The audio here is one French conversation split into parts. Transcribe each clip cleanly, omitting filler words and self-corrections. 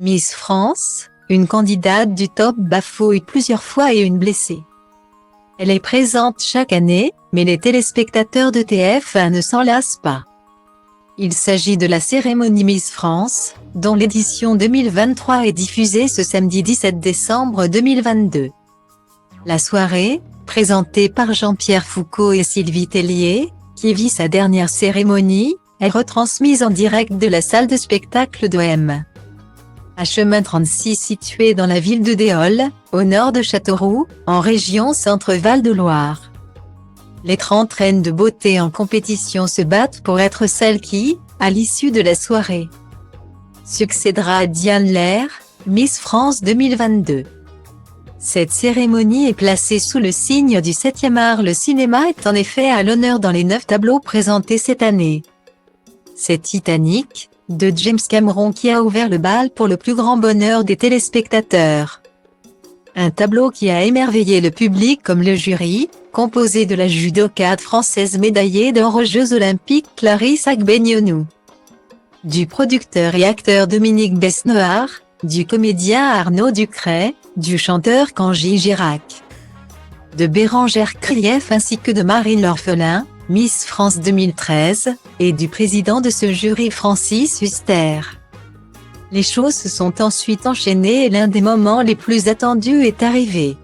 Miss France, une candidate du top bafouille plusieurs fois et une blessée. Elle est présente chaque année, mais les téléspectateurs de TF1 ne s'en lassent pas. Il s'agit de la cérémonie Miss France, dont l'édition 2023 est diffusée ce samedi 17 décembre 2022. La soirée, présentée par Jean-Pierre Foucault et Sylvie Tellier, qui vit sa dernière cérémonie, est retransmise en direct de la salle de spectacle d'OM. À chemin 36 situé dans la ville de Déol, au nord de Châteauroux, en région Centre-Val de Loire. Les 30 reines de beauté en compétition se battent pour être celle qui, à l'issue de la soirée, succédera à Diane Lair, Miss France 2022. Cette cérémonie est placée sous le signe du 7e art. Le cinéma est en effet à l'honneur dans les 9 tableaux présentés cette année. C'est Titanic, de James Cameron qui a ouvert le bal pour le plus grand bonheur des téléspectateurs. Un tableau qui a émerveillé le public comme le jury, composé de la judokate française médaillée d'or aux Jeux Olympiques Clarisse Agbenienou, du producteur et acteur Dominique Besnehard, du comédien Arnaud Ducret, du chanteur Cangy Girac, de Bérangère Krief ainsi que de Marine L'Orphelin, Miss France 2013, et du président de ce jury Francis Huster. Les choses se sont ensuite enchaînées et l'un des moments les plus attendus est arrivé.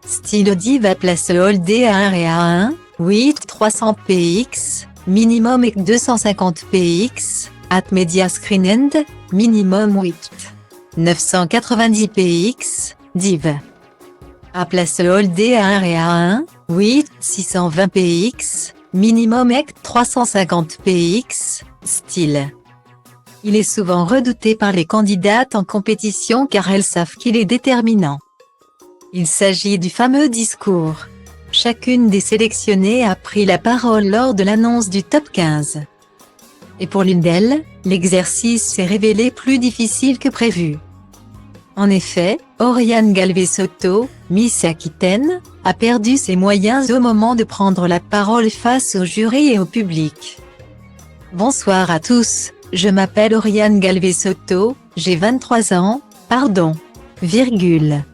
Stylo Diva place le holdé à 1 et à 1, 8 300 px, minimum et 250 px, at media screen end, minimum 8 990 px, div. A place le holdé à 1 et à 1, 8 620 px, minimum et 350 px, style. Il est souvent redouté par les candidates en compétition car elles savent qu'il est déterminant. Il s'agit du fameux discours. Chacune des sélectionnées a pris la parole lors de l'annonce du top 15. Et pour l'une d'elles, l'exercice s'est révélé plus difficile que prévu. En effet, Oriane Galvez-Soto, Miss Aquitaine, a perdu ses moyens au moment de prendre la parole face au jury et au public. Bonsoir à tous, je m'appelle Oriane Galvez-Soto, j'ai 23 ans, pardon, virgule.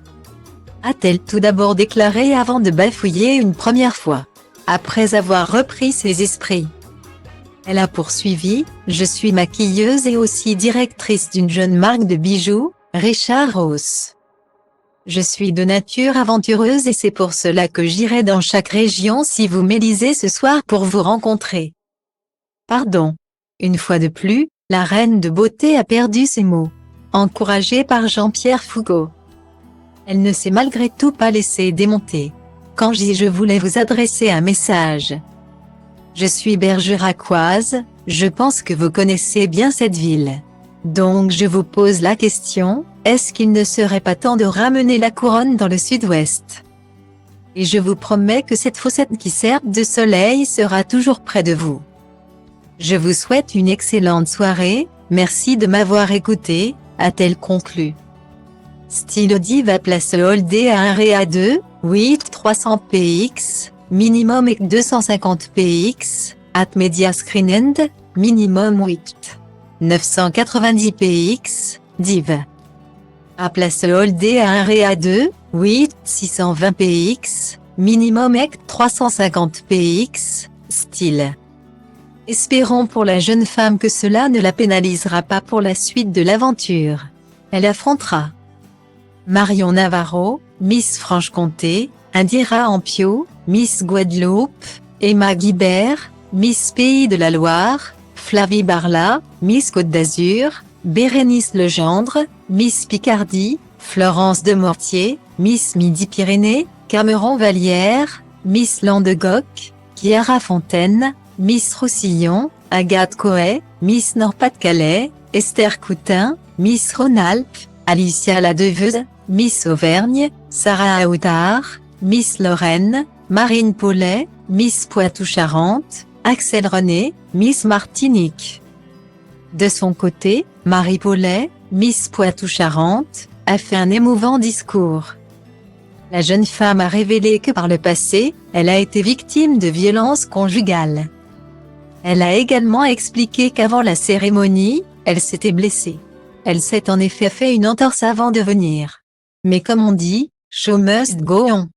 A-t-elle tout d'abord déclaré avant de bafouiller une première fois, après avoir repris ses esprits. Elle a poursuivi, je suis maquilleuse et aussi directrice d'une jeune marque de bijoux, Richard Ross. Je suis de nature aventureuse et c'est pour cela que j'irai dans chaque région si vous m'élisez ce soir pour vous rencontrer. Pardon. Une fois de plus, la reine de beauté a perdu ses mots. Encouragée par Jean-Pierre Foucault. Elle ne s'est malgré tout pas laissée démonter. Cangy, je voulais vous adresser un message. Je suis bergeracoise, je pense que vous connaissez bien cette ville. Donc je vous pose la question, est-ce qu'il ne serait pas temps de ramener la couronne dans le sud-ouest? Et je vous promets que cette fossette qui sert de soleil sera toujours près de vous. Je vous souhaite une excellente soirée, merci de m'avoir écouté, a-t-elle conclu. Stylo Diva place le holdé à 1 et à 2, 8 300 px, minimum et 250 px, at media screen end, minimum 8 990 px, div. A place le holdé à 1 et à 2, 8 620 px, minimum et 350 px, style. Espérons pour la jeune femme que cela ne la pénalisera pas pour la suite de l'aventure. Elle affrontera Marion Navarro, Miss Franche-Comté, Indira Ampio, Miss Guadeloupe, Emma Guibert, Miss Pays de la Loire, Flavie Barla, Miss Côte d'Azur, Bérénice Legendre, Miss Picardie, Florence de Mortier, Miss Midi-Pyrénées, Cameron Vallière, Miss Languedoc, Chiara Fontaine, Miss Roussillon, Agathe Coët, Miss Nord-Pas-de-Calais, Esther Coutin, Miss Rhône-Alpes, Alicia Ladeveuse, Miss Auvergne, Sarah Aoutard, Miss Lorraine, Marine Paulet, Miss Poitou-Charentes, Axel René, Miss Martinique. De son côté, Marie Paulet, Miss Poitou-Charentes, a fait un émouvant discours. La jeune femme a révélé que par le passé, elle a été victime de violences conjugales. Elle a également expliqué qu'avant la cérémonie, elle s'était blessée. Elle s'est en effet fait une entorse avant de venir. Mais comme on dit, show must go on.